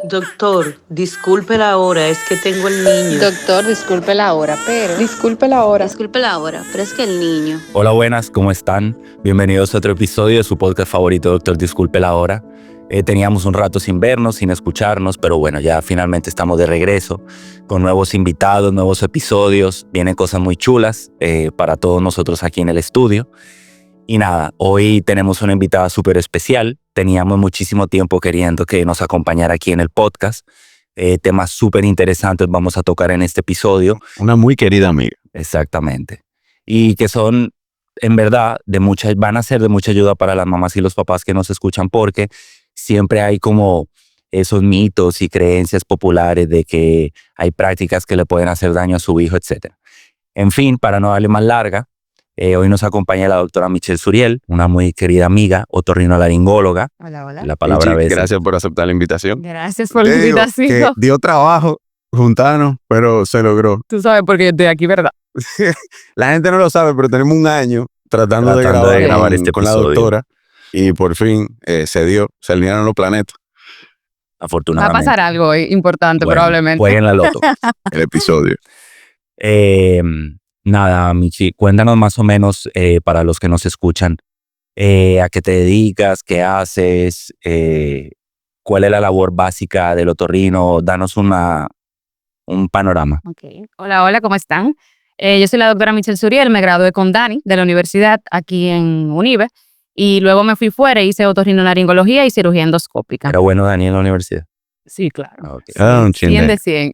Doctor, disculpe la hora, es que tengo el niño. Doctor, disculpe la hora, pero... Disculpe la hora. Disculpe la hora, pero es que el niño... Hola, buenas, ¿cómo están? Bienvenidos a otro episodio de su podcast favorito, Doctor, disculpe la hora. Teníamos un rato sin vernos, sin escucharnos, pero bueno, ya finalmente estamos de regreso con nuevos invitados, nuevos episodios. Vienen cosas muy chulas para todos nosotros aquí en el estudio. Y nada, hoy tenemos una invitada súper especial. Teníamos muchísimo tiempo queriendo que nos acompañara aquí en el podcast. Temas súper interesantes vamos a tocar en este episodio. Una muy querida amiga. Exactamente. Y que son, en verdad, van a ser de mucha ayuda para las mamás y los papás que nos escuchan, porque siempre hay como esos mitos y creencias populares de que hay prácticas que le pueden hacer daño a su hijo, etc. En fin, para no darle más larga, hoy nos acompaña la doctora Michelle Suriel, una muy querida amiga, otorrinolaringóloga. Hola, hola. La palabra Michi, a veces. gracias por aceptar la invitación. Gracias por la Te digo invitación. que dio trabajo juntarnos, pero se logró. Tú sabes por qué yo estoy aquí, ¿verdad? La gente no lo sabe, pero tenemos un año tratando de grabar con la doctora y por fin se alinearon los planetas. Va a Afortunadamente. pasar algo hoy importante, Bueno, probablemente. jueguen la loto. El episodio. Nada, Michi, cuéntanos más o menos, para los que nos escuchan, a qué te dedicas, qué haces, cuál es la labor básica del otorrino. Danos un panorama. Okay. Hola, hola, ¿cómo están? Yo soy la doctora Michelle Suriel, me gradué con Dani de la universidad aquí en UNIBE y luego me fui fuera e hice otorrinolaringología y cirugía endoscópica. ¿Era bueno Dani en la universidad? Sí, claro. Okay. Un 100 de 100.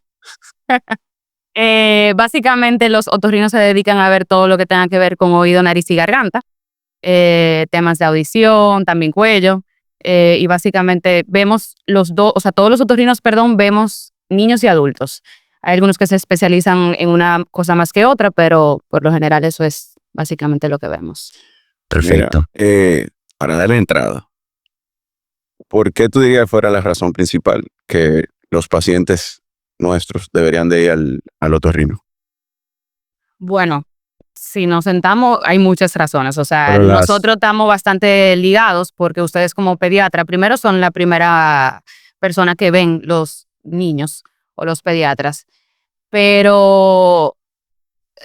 Básicamente los otorrinos se dedican a ver todo lo que tenga que ver con oído, nariz y garganta, temas de audición, también cuello, y básicamente vemos todos los otorrinos, vemos niños y adultos. Hay algunos que se especializan en una cosa más que otra, pero por lo general eso es básicamente lo que vemos. Perfecto. Mira, para darle entrada, ¿por qué tú dirías que fuera la razón principal que los pacientes nuestros deberían de ir al otorrino? Bueno, si nos sentamos, hay muchas razones. O sea, Pero nosotros estamos bastante ligados porque ustedes como pediatra, primero son la primera persona que ven los niños o los pediatras, pero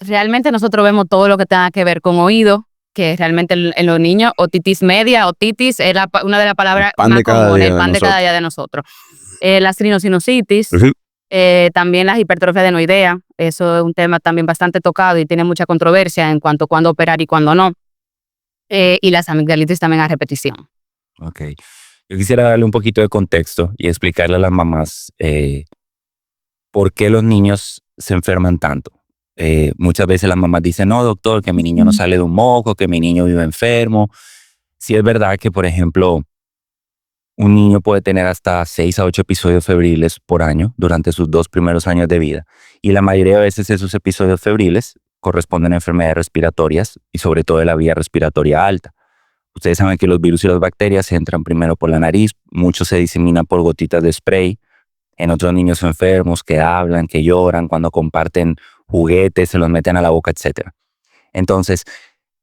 realmente nosotros vemos todo lo que tenga que ver con oído, que realmente en los niños, otitis media, otitis, es una de las palabras más comunes, el pan de cada día de nosotros. La rhinosinusitis, también la hipertrofia adenoidea, eso es un tema también bastante tocado y tiene mucha controversia en cuanto a cuándo operar y cuándo no. Y las amigdalitis también a repetición. Ok. Yo quisiera darle un poquito de contexto y explicarle a las mamás por qué los niños se enferman tanto. Muchas veces las mamás dicen, no, doctor, que mi niño no sale de un moco, que mi niño vive enfermo. Sí es verdad que, por ejemplo, un niño puede tener hasta 6 a 8 episodios febriles por año durante sus 2 primeros años de vida. Y la mayoría de veces esos episodios febriles corresponden a enfermedades respiratorias y sobre todo de la vía respiratoria alta. Ustedes saben que los virus y las bacterias entran primero por la nariz, muchos se diseminan por gotitas de spray, en otros niños enfermos que hablan, que lloran, cuando comparten juguetes, se los meten a la boca, etc. Entonces,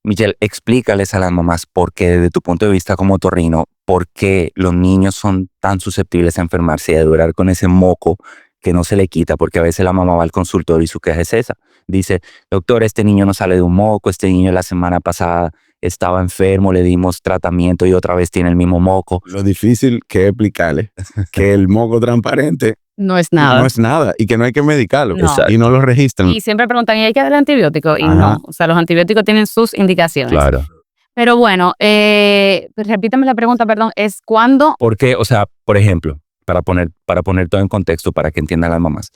Michelle, explícales a las mamás por qué, desde tu punto de vista como otorrino, por qué los niños son tan susceptibles a enfermarse y a durar con ese moco que no se le quita, porque a veces la mamá va al consultorio y su queja es esa. Dice, doctor, este niño no sale de un moco, este niño la semana pasada estaba enfermo, le dimos tratamiento y otra vez tiene el mismo moco. Lo difícil que es explicarle que el moco transparente No es nada. no es nada y que no hay que medicarlo. No. Y no lo registran. Y siempre preguntan, ¿y hay que darle antibiótico? Y Ajá. no, o sea, los antibióticos tienen sus indicaciones. Claro. Pero bueno, repítame la pregunta, perdón, es ¿cuándo? Porque, o sea, por ejemplo, para poner todo en contexto para que entiendan las mamás,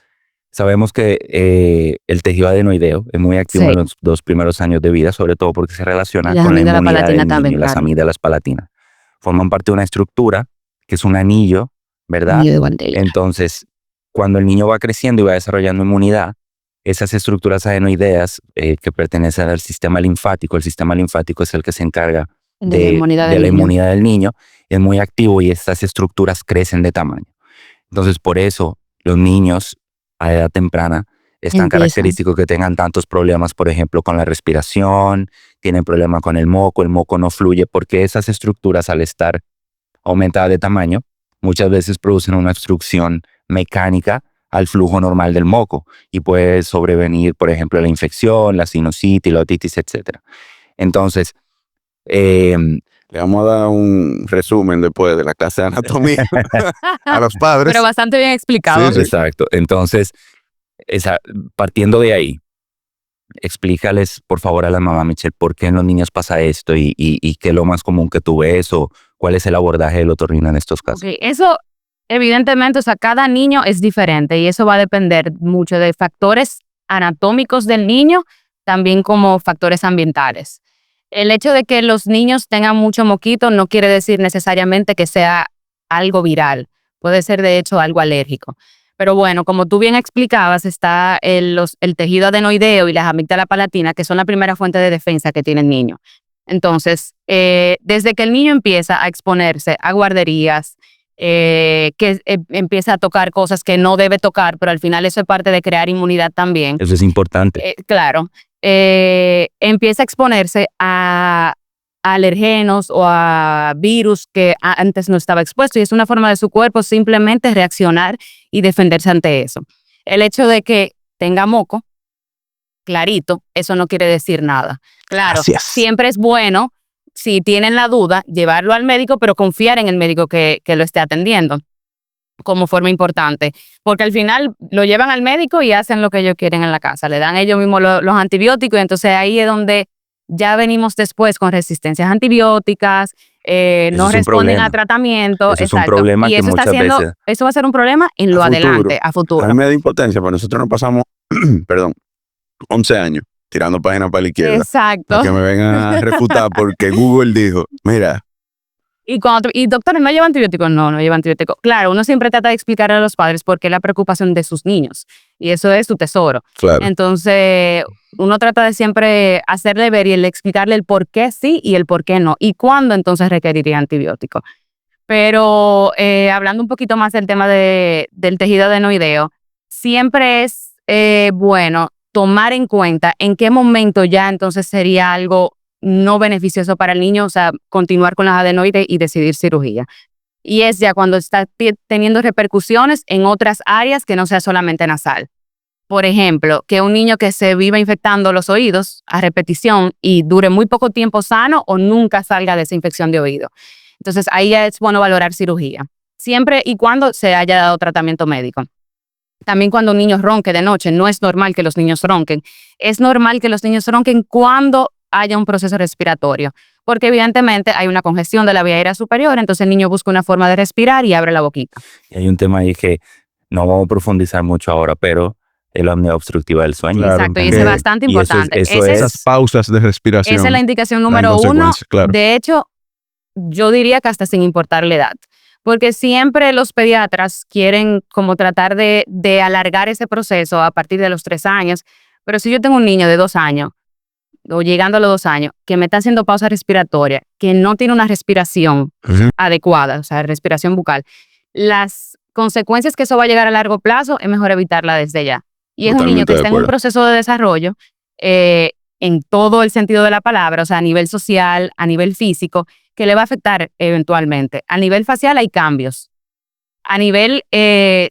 sabemos que el tejido adenoideo es muy activo Sí. en los 2 primeros años de vida, sobre todo porque se relaciona Las con la amígdalas inmunidad palatinas del niño, también, las claro. amígdalas palatinas. Forman parte de una estructura que es un anillo, ¿verdad? Niño de guantera. Entonces, cuando el niño va creciendo y va desarrollando inmunidad, esas estructuras adenoideas que pertenecen al sistema linfático, el sistema linfático es el que se encarga De la inmunidad de del la niño. inmunidad del niño, es muy activo y estas estructuras crecen de tamaño. Entonces, por eso los niños a edad temprana es tan Empiezan. característico que tengan tantos problemas, por ejemplo, con la respiración, tienen problemas con el moco no fluye porque esas estructuras al estar aumentadas de tamaño muchas veces producen una obstrucción mecánica al flujo normal del moco y puede sobrevenir, por ejemplo, la infección, la sinusitis, la otitis, etc. Entonces, le vamos a dar un resumen después de la clase de anatomía a los padres. Pero bastante bien explicado. Sí, sí. Exacto. Entonces, partiendo de ahí, explícales, por favor, a la mamá, Michelle, por qué en los niños pasa esto y qué es lo más común que tú ves o cuál es el abordaje del otorrino en estos casos. Okay. Eso, evidentemente, o sea, cada niño es diferente y eso va a depender mucho de factores anatómicos del niño, también como factores ambientales. El hecho de que los niños tengan mucho moquito no quiere decir necesariamente que sea algo viral. Puede ser, de hecho, algo alérgico. Pero bueno, como tú bien explicabas, está el tejido adenoideo y las amígdalas palatinas, que son la primera fuente de defensa que tiene el niño. Entonces, desde que el niño empieza a exponerse a guarderías, empieza a tocar cosas que no debe tocar, pero al final eso es parte de crear inmunidad también. Eso es importante. Claro. Empieza a exponerse a alergenos o a virus que antes no estaba expuesto y es una forma de su cuerpo simplemente reaccionar y defenderse ante eso. El hecho de que tenga moco clarito, eso no quiere decir nada. Claro, siempre es bueno, si tienen la duda, llevarlo al médico, pero confiar en el médico que lo esté atendiendo como forma importante, porque al final lo llevan al médico y hacen lo que ellos quieren en la casa, le dan ellos mismos los antibióticos y entonces ahí es donde ya venimos después con resistencias antibióticas, no responden a tratamiento. Eso es un problema y eso que muchas veces... Eso va a ser un problema en lo adelante, a futuro. A mí me da impotencia, pero nosotros nos pasamos, 11 años tirando páginas para la izquierda. Exacto. Para que me vengan a refutar porque Google dijo, mira. Y doctores, ¿no lleva antibióticos? No lleva antibióticos. Claro, uno siempre trata de explicar a los padres por qué la preocupación de sus niños. Y eso es su tesoro. Claro. Entonces, uno trata de siempre hacerle ver y explicarle el por qué sí y el por qué no. Y cuándo entonces requeriría antibiótico. Pero hablando un poquito más del tema del tejido adenoideo, siempre es bueno tomar en cuenta en qué momento ya entonces sería algo no beneficioso para el niño, o sea, continuar con las adenoides y decidir cirugía. Y es ya cuando está teniendo repercusiones en otras áreas que no sea solamente nasal. Por ejemplo, que un niño que se viva infectando los oídos a repetición y dure muy poco tiempo sano o nunca salga de esa infección de oído. Entonces, ahí ya es bueno valorar cirugía. Siempre y cuando se haya dado tratamiento médico. También cuando un niño ronque de noche, no es normal que los niños ronquen. Es normal que los niños ronquen cuando haya un proceso respiratorio, porque evidentemente hay una congestión de la vía aérea superior, entonces el niño busca una forma de respirar y abre la boquita. Y hay un tema ahí que no vamos a profundizar mucho ahora, pero es la apnea obstructiva del sueño. Claro, exacto, y eso es bastante importante. Esas pausas de respiración. Esa es la indicación número 1. Claro. De hecho, yo diría que hasta sin importar la edad. Porque siempre los pediatras quieren como tratar de alargar ese proceso a partir de los 3 años. Pero si yo tengo un niño de 2 años, o llegando a los 2 años, que me está haciendo pausa respiratoria, que no tiene una respiración adecuada, o sea, respiración bucal, las consecuencias que eso va a llegar a largo plazo es mejor evitarla desde ya. Y es un niño que está en un proceso de desarrollo en todo el sentido de la palabra, o sea, a nivel social, a nivel físico, que le va a afectar eventualmente. A nivel facial hay cambios. A nivel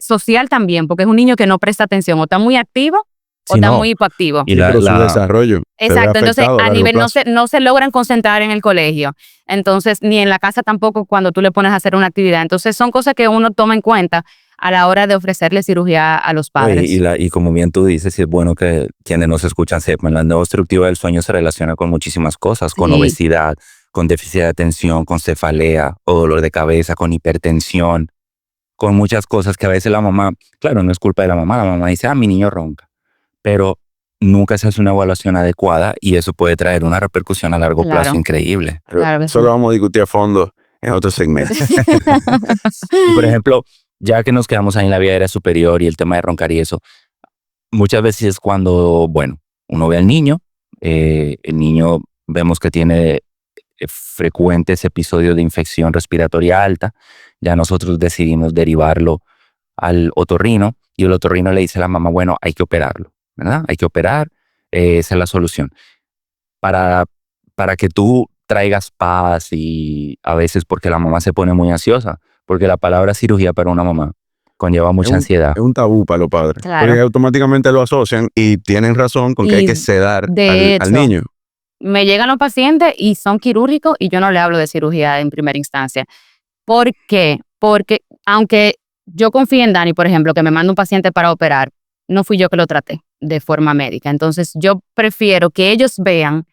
social también, porque es un niño que no presta atención, o está muy activo o está muy hipoactivo. Y su desarrollo. Exacto, entonces a nivel no se logran concentrar en el colegio. Entonces, ni en la casa tampoco cuando tú le pones a hacer una actividad. Entonces, son cosas que uno toma en cuenta a la hora de ofrecerle cirugía a los padres. Y como bien tú dices, es bueno que quienes nos escuchan sepan, la apnea obstructiva del sueño se relaciona con muchísimas cosas, con obesidad, con déficit de atención, con cefalea o dolor de cabeza, con hipertensión, con muchas cosas que a veces la mamá, claro, no es culpa de la mamá dice, mi niño ronca, pero nunca se hace una evaluación adecuada y eso puede traer una repercusión a largo plazo increíble. Claro, eso lo vamos a discutir a fondo en otro segmento. Y por ejemplo, ya que nos quedamos ahí en la vía aérea superior y el tema de roncar y eso, muchas veces es cuando, bueno, uno ve al niño, el niño vemos que tiene frecuentes episodios de infección respiratoria alta, ya nosotros decidimos derivarlo al otorrino y el otorrino le dice a la mamá, bueno, hay que operarlo, ¿verdad? Hay que operar, esa es la solución. Para que tú traigas paz y a veces porque la mamá se pone muy ansiosa, porque la palabra cirugía para una mamá conlleva mucha ansiedad. Es un tabú para los padres. Claro. Porque automáticamente lo asocian y tienen razón con que Y hay que sedar de al hecho, niño. Me llegan los pacientes y son quirúrgicos y yo no le hablo de cirugía en primera instancia. ¿Por qué? Porque aunque yo confíe en Dani, por ejemplo, que me manda un paciente para operar, no fui yo que lo traté de forma médica. Entonces yo prefiero que ellos vean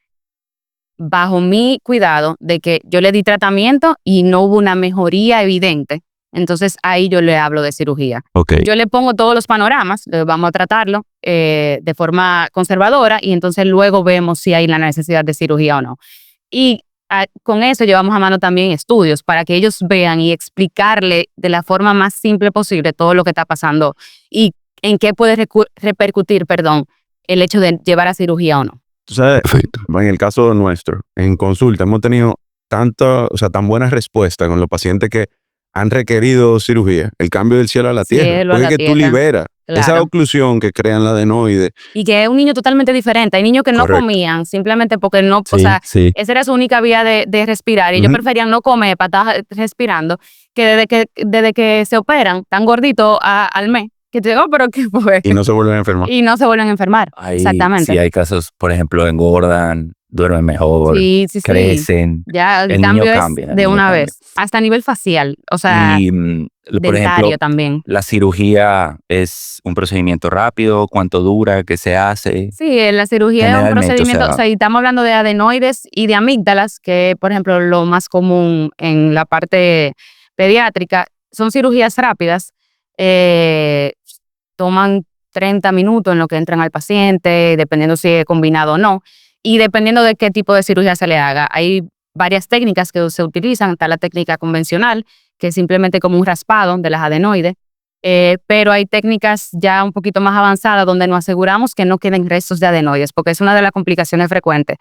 bajo mi cuidado de que yo le di tratamiento y no hubo una mejoría evidente. Entonces ahí yo le hablo de cirugía. Okay. Yo le pongo todos los panoramas, vamos a tratarlo de forma conservadora y entonces luego vemos si hay la necesidad de cirugía o no. Y con eso llevamos a mano también estudios para que ellos vean y explicarle de la forma más simple posible todo lo que está pasando y en qué puede repercutir, el hecho de llevar a cirugía o no. Tú sabes, Perfecto. en el caso nuestro, en consulta, hemos tenido tan buena respuesta con los pacientes que han requerido cirugía, el cambio del cielo a la tierra. Cielo a Porque la es que tú tierra. liberas esa Claro. oclusión que crean la adenoide. Y que es un niño totalmente diferente. Hay niños que no Correcto. comían simplemente porque no, Sí, o sea, sí. esa era su única vía de respirar. Y ellos Ujú. preferían no comer para estar respirando que desde que se operan tan gorditos al mes. Que te digo, pero ¿qué fue? Y no se vuelven a enfermar. Y no se vuelven a enfermar. Exactamente. Sí, hay casos, por ejemplo, engordan, duermen mejor, Sí. crecen. Ya el El niño cambio cambia, es el de niño una cambia. vez. Hasta a nivel facial. O sea, Y, por dentario ejemplo, también. la cirugía es un procedimiento rápido, ¿cuánto dura? ¿Qué se hace? Sí, la cirugía es un Generalmente, procedimiento, o sea, o sea, y estamos hablando de adenoides y de amígdalas, que por ejemplo lo más común en la parte pediátrica, son cirugías rápidas, toman 30 minutos en lo que entran al paciente, dependiendo si es combinado o no, y dependiendo de qué tipo de cirugía se le haga. Hay varias técnicas que se utilizan, está la técnica convencional, que es simplemente como un raspado de las adenoides, pero hay técnicas ya un poquito más avanzadas donde nos aseguramos que no queden restos de adenoides, porque es una de las complicaciones frecuentes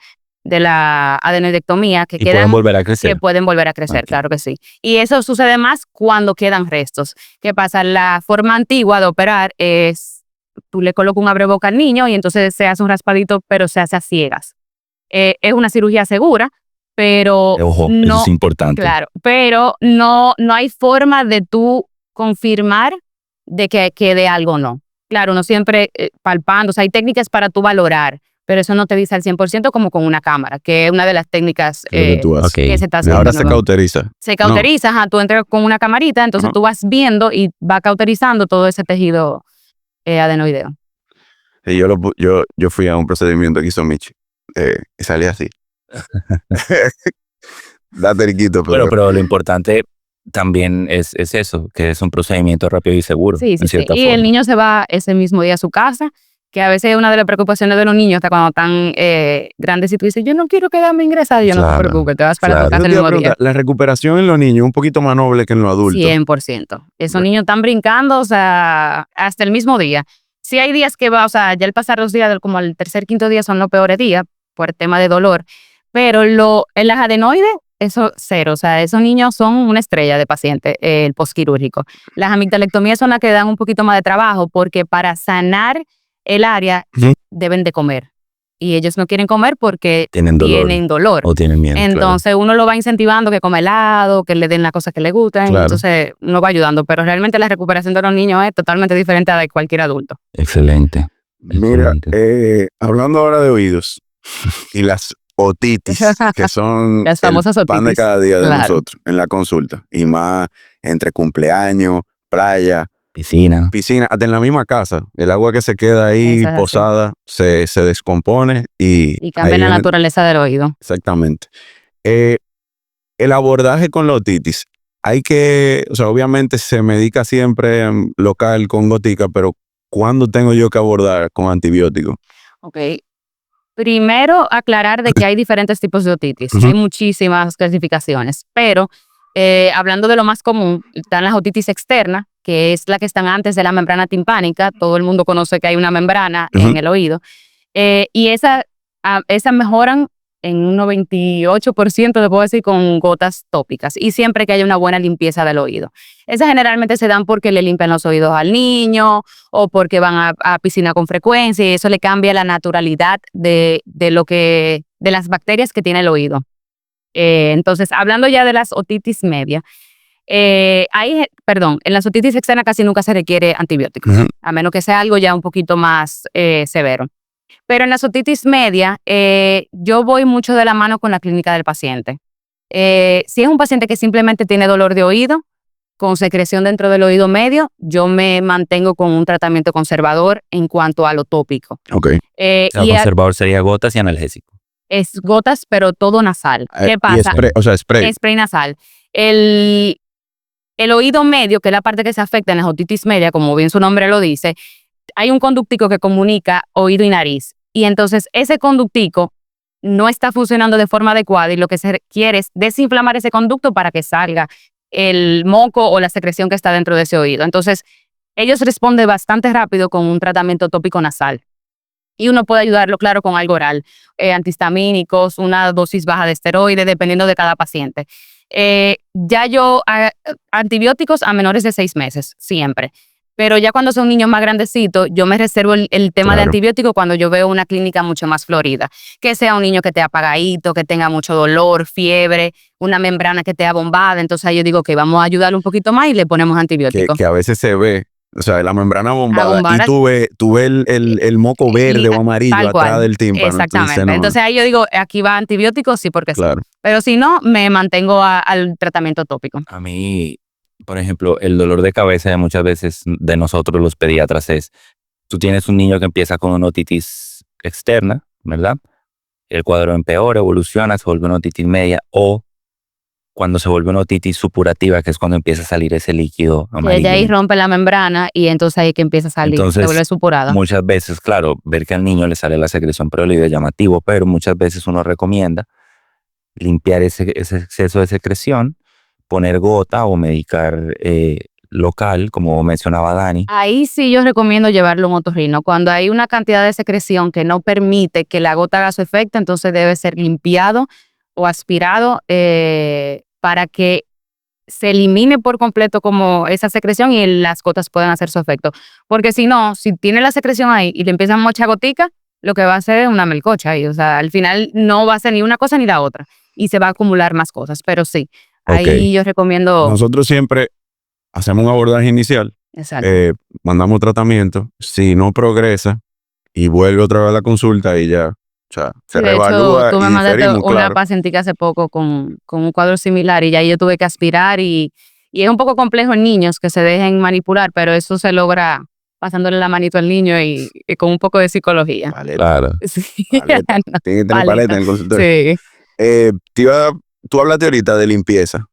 de la adenoidectomía, que y pueden volver a crecer. que pueden volver a crecer, Ok. claro que sí. Y eso sucede más cuando quedan restos. ¿Qué pasa? La forma antigua de operar es, tú le colocas un abreboca al niño y entonces se hace un raspadito, pero se hace a ciegas. Es una cirugía segura, pero Ojo, eso no, es importante. claro, pero no hay forma de tú confirmar de que quede algo o no. Claro, uno siempre palpando, o sea, hay técnicas para tú valorar, pero eso no te dice al 100% como con una cámara, que es una de las técnicas Lo que tú haces. Ok. que se está haciendo. Ahora se cauteriza. Se cauteriza, ajá, tú entras con una camarita, entonces Ajá. tú vas viendo y va cauterizando todo ese tejido adenoideo. Y yo fui a un procedimiento que hizo Michi. Y salí así. Da teriquito, Bueno, pero lo importante también es eso, que es un procedimiento rápido y seguro, Sí, en cierta Y forma. el niño se va ese mismo día a su casa, que a veces es una de las preocupaciones de los niños, hasta cuando están grandes y tú dices, yo no quiero quedarme ingresado, yo no te Claro, preocupes, te vas para tu claro. casa Yo el te iba a mismo día. preguntar, la recuperación en los niños es un poquito más noble que en los adultos. 100%. Esos Bueno. niños están brincando, o sea, hasta el mismo día. Sí hay días que va, o sea, ya al pasar los días, como al tercer, quinto día son los peores días, por tema de dolor, pero en las adenoides, eso cero, o sea, esos niños son una estrella de paciente, el postquirúrgico. Las amigdalectomías son las que dan un poquito más de trabajo, porque para sanar el área Ujú. deben de comer. Y ellos no quieren comer porque Tienen dolor. tienen dolor. O tienen miedo. Entonces uno lo va incentivando que coma helado, que le den las cosas que le gustan, Claro. entonces uno va ayudando, pero realmente la recuperación de los niños es totalmente diferente a la de cualquier adulto. Claro. Excelente. Mira, Excelente. hablando ahora de oídos y las otitis, que son Las famosas el pan de otitis. cada día de Claro. nosotros en la consulta, y más entre cumpleaños, playa, Piscina. piscina, hasta en la misma casa, el agua que se queda ahí Eso es así. posada se descompone Y cambia ahí la viene- naturaleza del oído. Exactamente. El abordaje con la otitis, o sea, obviamente se medica siempre local con gotica, pero ¿cuándo tengo yo que abordar con antibióticos? Ok. Primero, aclarar de que hay diferentes tipos de otitis. Ujú. Hay muchísimas clasificaciones, pero hablando de lo más común, están las otitis externas, que es la que están antes de la membrana timpánica. Todo el mundo conoce que hay una membrana Ujú. en el oído. Y esas mejoran en un 98%, te puedo decir, con gotas tópicas. Y siempre que haya una buena limpieza del oído. Esas generalmente se dan porque le limpian los oídos al niño o porque van a piscina con frecuencia y eso le cambia la naturalidad de las bacterias que tiene el oído. Entonces, hablando ya de las otitis media, En la otitis externa casi nunca se requiere antibiótico, a menos que sea algo ya un poquito más severo. Pero en la otitis media, yo voy mucho de la mano con la clínica del paciente. Si es un paciente que simplemente tiene dolor de oído, con secreción dentro del oído medio, yo me mantengo con un tratamiento conservador en cuanto a lo tópico. Ok. El conservador sería gotas y analgésico. Es gotas, pero todo nasal. ¿Qué pasa? Spray. Spray nasal. El oído medio, que es la parte que se afecta en la otitis media, como bien su nombre lo dice, hay un conductico que comunica oído y nariz. Y entonces ese conductico no está funcionando de forma adecuada y lo que se quiere es desinflamar ese conducto para que salga el moco o la secreción que está dentro de ese oído. Entonces, ellos responden bastante rápido con un tratamiento tópico nasal. Y uno puede ayudarlo, claro, con algo oral, antihistamínicos, una dosis baja de esteroides, dependiendo de cada paciente. Antibióticos a menores de 6 meses, siempre. Pero ya cuando son niños más grandecitos, yo me reservo el tema de antibiótico cuando yo veo una clínica mucho más florida. Que sea un niño que esté apagadito, que tenga mucho dolor, fiebre, una membrana que esté abombada. Entonces ahí yo digo que vamos a ayudarle un poquito más y le ponemos antibiótico. Que a veces se ve, o sea, la membrana abombada y tú ves el moco verde o amarillo atrás del tímpano. Exactamente. Entonces ahí yo digo, aquí va antibiótico, sí, porque claro. Sí. Pero si no, me mantengo al tratamiento tópico. A mí, por ejemplo, el dolor de cabeza de muchas veces de nosotros los pediatras es, tú tienes un niño que empieza con una otitis externa, ¿verdad? El cuadro empeora, evoluciona, se vuelve una otitis media, o cuando se vuelve una otitis supurativa, que es cuando empieza a salir ese líquido amarillo. Y ahí rompe la membrana y entonces ahí que empieza a salir, entonces, se vuelve supurado. Muchas veces, claro, ver que al niño le sale la secreción preolivia es llamativo, pero muchas veces uno recomienda limpiar ese exceso de secreción, poner gota o medicar local, como mencionaba Dani. Ahí sí yo recomiendo llevarlo a un otorrino. Cuando hay una cantidad de secreción que no permite que la gota haga su efecto, entonces debe ser limpiado o aspirado para que se elimine por completo como esa secreción y las gotas puedan hacer su efecto. Porque si no, si tiene la secreción ahí y le empiezan mucha gotica, lo que va a hacer es una melcocha ahí. O sea, al final no va a ser ni una cosa ni la otra y se va a acumular más cosas. Pero sí, ahí yo recomiendo. Nosotros siempre hacemos un abordaje inicial. Exacto. Mandamos tratamiento. Si no progresa y vuelve otra vez a la consulta y ya, o sea, se reevalúa. Hecho, tú me mandaste una claro. pacientica hace poco con un cuadro similar y ya yo tuve que aspirar y es un poco complejo en niños que se dejen manipular, pero eso se logra pasándole la manito al niño y con un poco de psicología. Paleta. Claro. Sí. Paleta. Tiene que tener paleta en el consultorio. Sí. Tú hablaste ahorita de limpieza,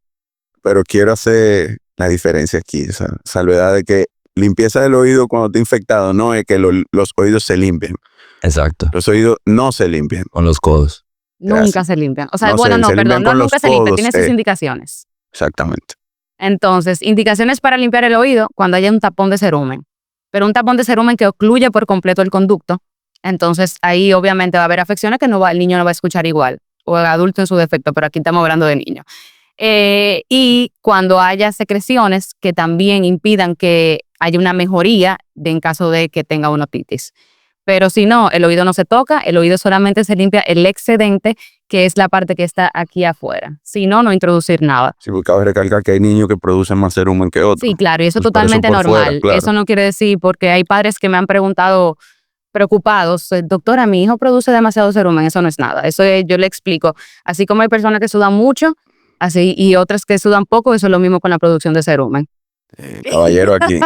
pero quiero hacer la diferencia aquí, esa salvedad de que limpieza del oído cuando está infectado no es que los oídos se limpien. Exacto. Los oídos no se limpian. Con los codos. Nunca se limpian. O sea, No, bueno, se perdón, limpian no con nunca los se limpian, codos, tiene sus indicaciones. Exactamente. Entonces, indicaciones para limpiar el oído cuando haya un tapón de cerumen. Pero un tapón de cerumen que ocluye por completo el conducto. Entonces, ahí obviamente va a haber afecciones que el niño no va a escuchar igual. O el adulto en su defecto, pero aquí estamos hablando de niños. Y cuando haya secreciones que también impidan que haya una mejoría en caso de que tenga una otitis. Pero si no, el oído no se toca, el oído solamente se limpia el excedente, que es la parte que está aquí afuera. Si no, no introducir nada. Sí, porque cabe recalcar que hay niños que producen más cerumen que otros. Sí, claro, y eso es Pues totalmente por normal. fuera, claro. Eso no quiere decir, porque hay padres que me han preguntado preocupados, doctora, mi hijo produce demasiado cerumen, eso no es nada. Eso yo le explico. Así como hay personas que sudan mucho, así y otras que sudan poco, eso es lo mismo con la producción de cerumen. Caballero aquí.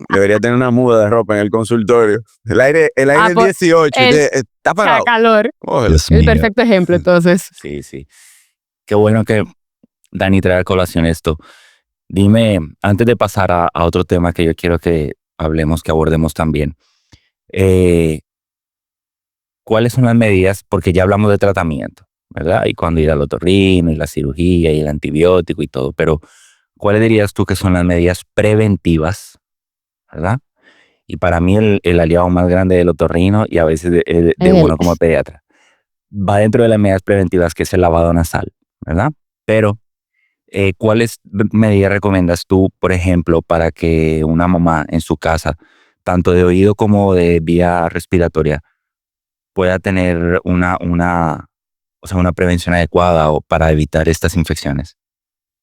Debería tener una muda de ropa en el consultorio. El aire pues, 18, está apagado. Calor. Dios El mío. perfecto ejemplo, entonces. Sí. Qué bueno que Dani trae a colación esto. Dime, antes de pasar a otro tema que yo quiero que hablemos, que abordemos también, ¿cuáles son las medidas? Porque ya hablamos de tratamiento, ¿verdad? Y cuando ir al otorrino, y la cirugía, y el antibiótico y todo, pero ¿cuáles dirías tú que son las medidas preventivas, ¿verdad? Y para mí el aliado más grande del otorrino y a veces de uno como pediatra va dentro de las medidas preventivas, que es el lavado nasal, ¿verdad? Pero, ¿cuáles medidas recomiendas tú, por ejemplo, para que una mamá en su casa, tanto de oído como de vía respiratoria, pueda tener una prevención adecuada o para evitar estas infecciones?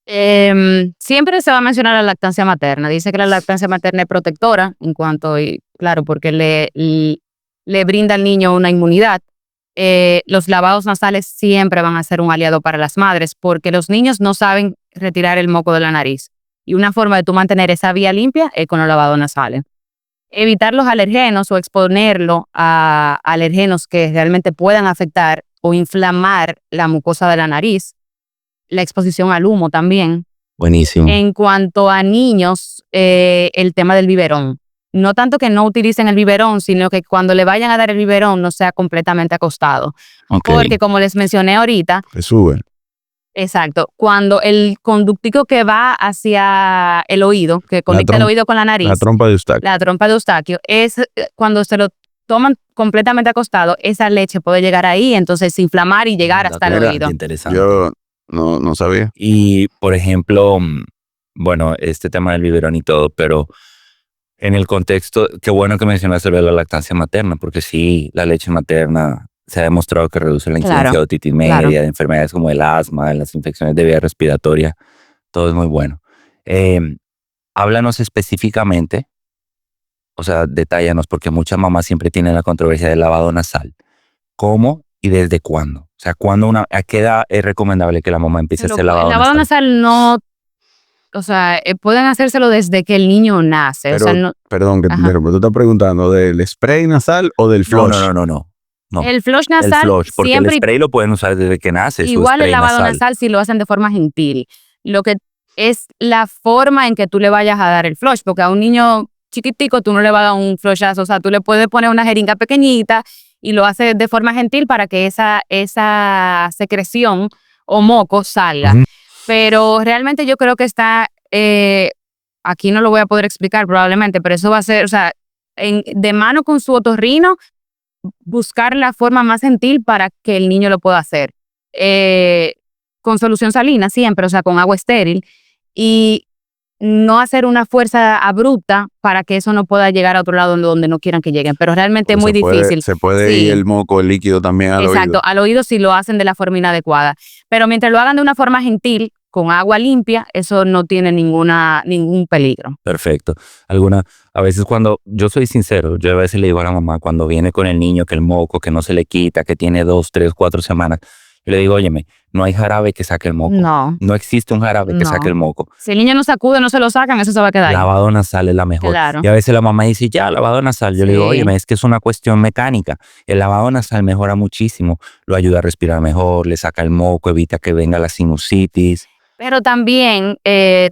Siempre se va a mencionar la lactancia materna. Dice que la lactancia materna es protectora en cuanto, y claro, porque le brinda al niño una inmunidad. Los lavados nasales siempre van a ser un aliado para las madres porque los niños no saben retirar el moco de la nariz. Y una forma de tú mantener esa vía limpia es con los lavados nasales. Evitar los alergenos o exponerlo a alergenos que realmente puedan afectar o inflamar la mucosa de la nariz. La exposición al humo también. Buenísimo. En cuanto a niños, el tema del biberón. No tanto que no utilicen el biberón, sino que cuando le vayan a dar el biberón no sea completamente acostado. Okay. Porque como les mencioné ahorita, Se sube. exacto, cuando el conductico que va hacia el oído, que conecta el oído con la nariz, La trompa de Eustaquio. la trompa de Eustaquio, es cuando se lo toman completamente acostado, esa leche puede llegar ahí, entonces inflamar y llegar hasta el Mira, oído. Interesante. Yo no sabía. Y, por ejemplo, bueno, este tema del biberón y todo, pero en el contexto, qué bueno que mencionaste lo de la lactancia materna, porque sí, la leche materna se ha demostrado que reduce la incidencia de otitis media, claro. de enfermedades como el asma, de las infecciones de vía respiratoria. Todo es muy bueno. Háblanos específicamente, o sea, detállanos, porque muchas mamás siempre tienen la controversia del lavado nasal. ¿Cómo y desde cuándo? O sea, ¿a qué edad es recomendable que la mamá empiece a hacer lavado El lavado nasal no, o sea, pueden hacérselo desde que el niño nace. Pero, o sea, no, perdón, que te Ajá. interrumpo. ¿Tú estás preguntando del spray nasal o del flush? No. el flush nasal El flush, porque siempre el spray lo pueden usar desde que nace. igual su spray el lavado nasal si lo hacen de forma gentil. Lo que es la forma en que tú le vayas a dar el flush, porque a un niño chiquitico tú no le vas a dar un flushazo, o sea, tú le puedes poner una jeringa pequeñita y lo haces de forma gentil para que esa secreción o moco salga. Ujú. Pero realmente yo creo que está, aquí no lo voy a poder explicar probablemente, pero eso va a ser, o sea, de mano con su otorrino, buscar la forma más gentil para que el niño lo pueda hacer. Con solución salina siempre, o sea, con agua estéril, y no hacer una fuerza abrupta para que eso no pueda llegar a otro lado donde no quieran que lleguen, pero realmente es muy difícil. Se puede Sí. ir el moco, el líquido también al Exacto, oído. al oído si lo hacen de la forma inadecuada. Pero mientras lo hagan de una forma gentil, con agua limpia, eso no tiene ningún peligro. Perfecto. A veces cuando, yo soy sincero, yo a veces le digo a la mamá, cuando viene con el niño, que el moco, que no se le quita, que tiene 2, 3, 4 semanas, yo le digo, óyeme, no hay jarabe que saque el moco. No. No existe un jarabe que No. saque el moco. Si el niño no sacude, no se lo sacan, eso se va a quedar ahí. Lavado nasal es la mejor. Claro. Y a veces la mamá dice, ya, lavado nasal. Yo le digo, Sí. óyeme, es que es una cuestión mecánica. El lavado nasal mejora muchísimo. Lo ayuda a respirar mejor, le saca el moco, evita que venga la sinusitis. Pero también,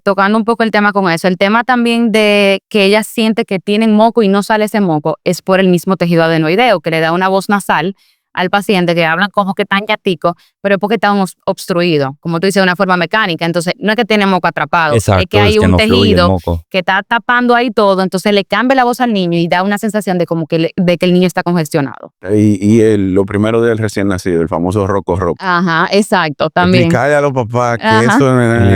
tocando un poco el tema con eso, el tema también de que ella siente que tienen moco y no sale ese moco es por el mismo tejido adenoideo, que le da una voz nasal al paciente que hablan como que tan llatico, pero es porque está obstruido, como tú dices, de una forma mecánica. Entonces, no es que tiene moco atrapado, Exacto, es que hay un no fluye el tejido moco. que está tapando ahí todo, entonces le cambia la voz al niño y da una sensación de como que de que el niño está congestionado. Lo primero del recién nacido, el famoso roco. Ajá, exacto, también. Explicarle a los papás que Ajá.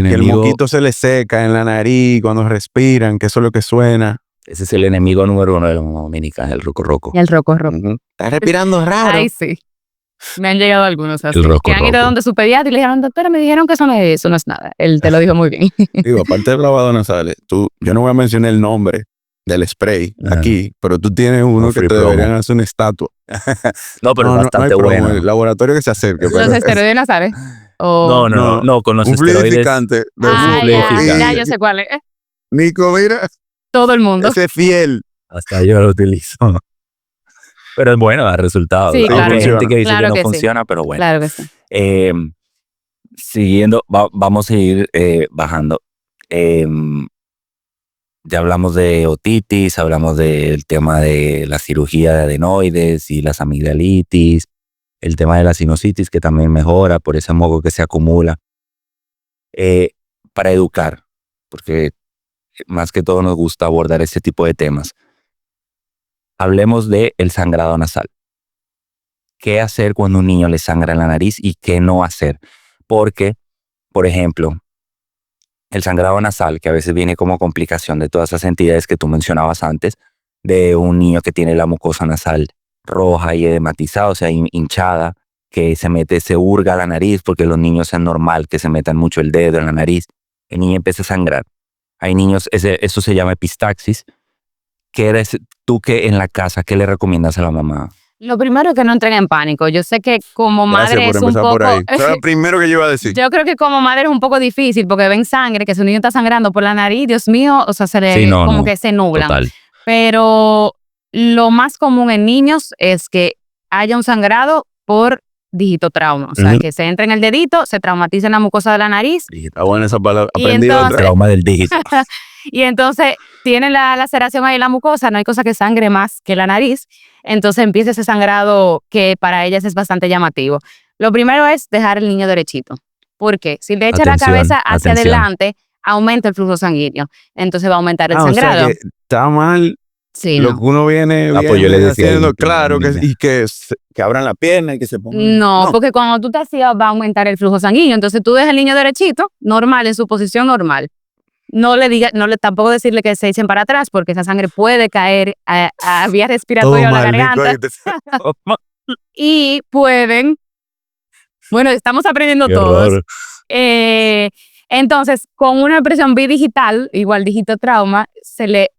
que el moquito se le seca en la nariz cuando respiran, que eso es lo que suena. Ese es el enemigo número 1 de la mamá dominicana, el roco. Y el roco. Ujú. Está respirando raro. Ay, sí. Me han llegado algunos así. El roco. Que han ido donde su pediatra y le dijeron, doctora, me dijeron que eso no es nada. Él te lo dijo muy bien. Digo, aparte del lavado nasal, yo no voy a mencionar el nombre del spray Ajá. aquí, pero tú tienes uno que free te promo. deberían hacer una estatua. No, pero es bastante hay promo, bueno. el laboratorio que se acerque. Los pero- esteroides nasales. O... No, con los un esteroides. fluidificante de Ah, fluidificante. ya yo sé cuál es. Nico, mira, Todo el mundo. ese es fiel. Hasta yo lo utilizo. Pero es bueno, da resultados. Sí, Hay claro. gente que dice Claro que no que sí. funciona, pero bueno. Claro que sí. Siguiendo, vamos a ir bajando. Ya hablamos de otitis, hablamos del tema de la cirugía de adenoides y las amigdalitis, el tema de la sinusitis que también mejora por ese moco que se acumula. Para educar, porque más que todo nos gusta abordar este tipo de temas. Hablemos de el sangrado nasal. ¿Qué hacer cuando un niño le sangra en la nariz y qué no hacer? Porque, por ejemplo, el sangrado nasal, que a veces viene como complicación de todas esas entidades que tú mencionabas antes, de un niño que tiene la mucosa nasal roja y edematizada, o sea, hinchada, que se hurga la nariz, porque los niños es normal que se metan mucho el dedo en la nariz. el niño empieza a sangrar. Hay niños, eso se llama epistaxis. ¿Qué eres tú que en la casa, qué le recomiendas a la mamá? Lo primero es que no entren en pánico. Yo sé que como Gracias madre por es un empezar poco... por ahí. Eso era lo primero que yo iba a decir. Yo creo que como madre es un poco difícil porque ven sangre, que su niño está sangrando por la nariz, Dios mío, o sea, se le Sí, no, como no, que se nublan. Total. Pero lo más común en niños es que haya un sangrado por digitotrauma. O sea, Ujú. que se entre en el dedito, se traumatiza en la mucosa de la nariz Está buena esa palabra. Y Aprendido entonces- otra. Trauma del dígito. y entonces tiene la laceración ahí en la mucosa, no hay cosa que sangre más que la nariz. Entonces empieza ese sangrado que para ellas es bastante llamativo. Lo primero es dejar el niño derechito. ¿Por qué? Si le echa la Atención, cabeza hacia atención. adelante, aumenta el flujo sanguíneo. Entonces va a aumentar el O sea sangrado. que está mal Sí, lo no. que uno viene pues yo le decía haciendo, ahí, claro, que, mira. y que abran la pierna y que se pongan. No, porque cuando tú te hacías va a aumentar el flujo sanguíneo. Entonces tú dejas al niño derechito, normal, en su posición normal. No le diga, tampoco decirle que se echen para atrás, porque esa sangre puede caer a vía Todo respiratoria o la mal, Nico, garganta. ahí Y pueden, bueno, estamos aprendiendo Qué todos. horror. Entonces, con una impresión bidigital, igual digitotrauma, se le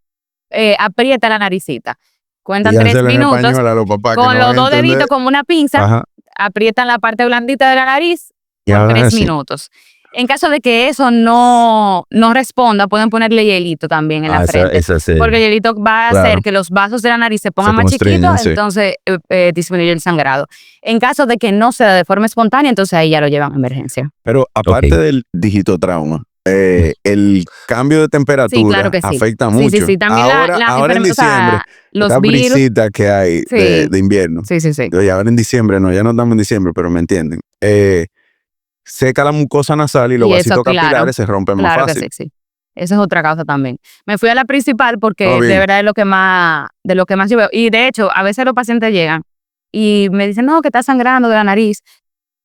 aprieta la naricita. Cuentan 3 Díganselo en minutos. español a los papás que Con no los van a 2 entender. deditos como una pinza, Ajá. aprietan la parte blandita de la nariz Y por hagan 3 así. minutos. En caso de que eso no responda, pueden ponerle hielito también en la frente. Esa es Porque el hielito va a Claro. hacer que los vasos de la nariz se pongan Se más constriñen, chiquitos, sí. entonces disminuye el sangrado. En caso de que no sea de forma espontánea, entonces ahí ya lo llevan a emergencia. Pero aparte Ok. del digitotrauma, el cambio de temperatura Sí, claro que sí. afecta Sí, mucho. sí, sí. También ahora en o sea, diciembre, los esta virus. brisita que hay Sí. de invierno. Sí, sí, sí. Y ahora en diciembre, no, ya no estamos en diciembre, pero me entienden. Seca la mucosa nasal y los Y eso, vasitos claro. capilares se rompen más Claro fácil. que sí, sí. Esa es otra causa también. Me fui a la principal porque Oh, bien. de verdad es de lo que más yo veo. Y de hecho, a veces los pacientes llegan y me dicen, no, que está sangrando de la nariz.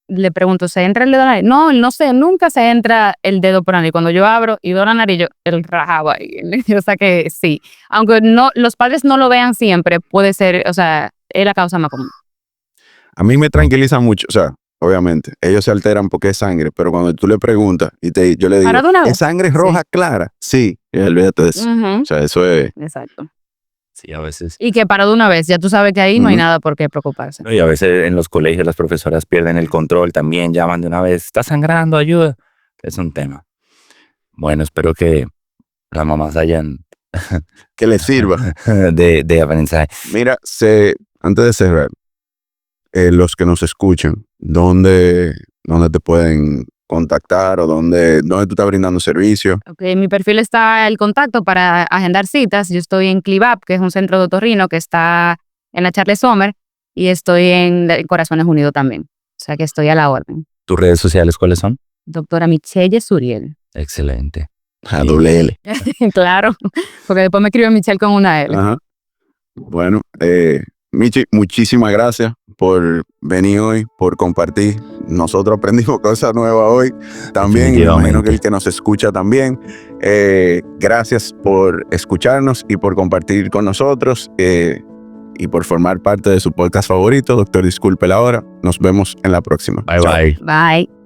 Le pregunto, ¿se entra el dedo en la nariz? No sé, nunca se entra el dedo por la nariz. Cuando yo abro y veo la nariz, yo el rajado ahí. O sea que sí. Aunque no, los padres no lo vean siempre, puede ser, o sea, es la causa más común. A mí me tranquiliza mucho, o sea, obviamente, ellos se alteran porque es sangre, pero cuando tú le preguntas yo le digo, Ahora de una vez. ¿es sangre roja clara? Sí, y olvídate de eso. Ujú, O sea, eso es... exacto. Sí, a veces. Y que paró de una vez, ya tú sabes que ahí no hay Ujú. nada por qué preocuparse. No, y a veces en los colegios las profesoras pierden el control también, llaman de una vez, está sangrando, ayuda. Es un tema. Bueno, espero que las mamás hayan que les sirva. de aprendizaje. Mira, antes de cerrar, los que nos escuchan, ¿dónde te pueden contactar o dónde tú estás brindando servicio? Ok, en mi perfil está el contacto para agendar citas. Yo estoy en Clivap, que es un centro de otorrino que está en la Charles Sommer, y estoy en Corazones Unidos también. O sea que estoy a la orden. ¿Tus redes sociales cuáles son? Doctora Michelle Suriel. Excelente. A doble L. Claro, porque después me escribe Michelle con una L. Ajá. Bueno, Michi, muchísimas gracias por venir hoy, por compartir. Nosotros aprendimos cosas nuevas hoy también, y me imagino que el que nos escucha también. Gracias por escucharnos y por compartir con nosotros y por formar parte de su podcast favorito, Doctor Disculpe la Hora. Nos vemos en la próxima. Bye, Chao. bye. Bye.